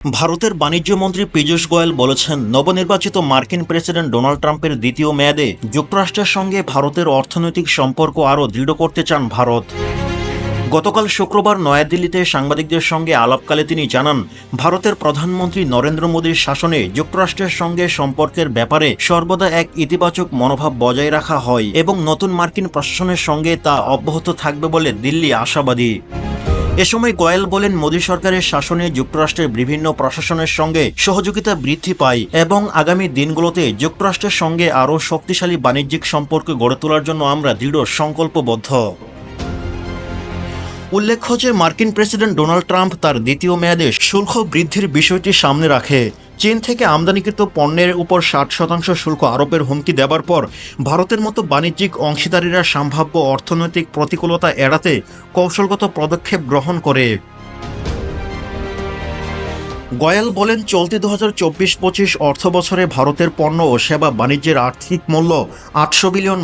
ভারতের বাণিজ্য মন্ত্রী পীযূষ গোয়েল বলেছেন, নবনির্বাচিত মার্কিন প্রেসিডেন্ট ডোনাল্ড ট্রাম্পের দ্বিতীয় মেয়াদে যুক্তরাষ্ট্রের সঙ্গে ভারতের অর্থনৈতিক সম্পর্ক আরও দৃঢ় করতে চান ভারত। গতকাল শুক্রবার নয়াদিল্লিতে সাংবাদিকদের সঙ্গে আলাপকালে তিনি জানান, ভারতের প্রধানমন্ত্রী নরেন্দ্র মোদীর শাসনে যুক্তরাষ্ট্রের সঙ্গে সম্পর্কের ব্যাপারে সর্বদা এক ইতিবাচক মনোভাব বজায় রাখা হয় এবং নতুন মার্কিন প্রশাসনের সঙ্গে তা অব্যাহত থাকবে বলে দিল্লি আশাবাদী। এ সময় গোয়েল বলেন, মোদী সরকারের শাসনে যুক্তরাষ্ট্রের বিভিন্ন প্রশাসনের সঙ্গে সহযোগিতা বৃদ্ধি পায় এবং আগামী দিনগুলোতে যুক্তরাষ্ট্রের সঙ্গে আরও শক্তিশালী বাণিজ্যিক সম্পর্ক গড়ে তোলার জন্য আমরা দৃঢ় সংকল্পবদ্ধ। উল্লেখ্য যে মার্কিন প্রেসিডেন্ট ডোনাল্ড ট্রাম্প তার দ্বিতীয় মেয়াদে শুল্ক বৃদ্ধির বিষয়টি সামনে রাখে। চীন থেকে আমদানিকৃত পণ্যের উপর 60% শুল্ক আরোপের হুমকি দেবার পর ভারতের মতো বাণিজ্যিক অংশীদারেরা সম্ভাব্য অর্থনৈতিক প্রতিকূলতা এড়াতে কৌশলগত পদক্ষেপ গ্রহণ করে। গোয়েল বলেন, চলতি 2024-25 অর্থবছরে ভারতের পণ্য ও সেবা বাণিজ্যের আর্থিক মূল্য $800 বিলিয়ন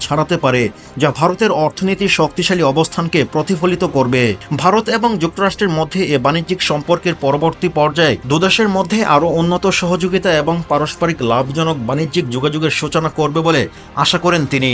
ছাড়াতে পারে, যা ভারতের অর্থনীতির শক্তিশালী অবস্থানকে প্রতিফলিত করবে। ভারত এবং যুক্তরাষ্ট্রের মধ্যে এ বাণিজ্যিক সম্পর্কের পরবর্তী পর্যায়ে দুদেশের মধ্যে আরও উন্নত সহযোগিতা এবং পারস্পরিক লাভজনক বাণিজ্যিক যোগাযোগের সূচনা করবে বলে আশা করেন তিনি।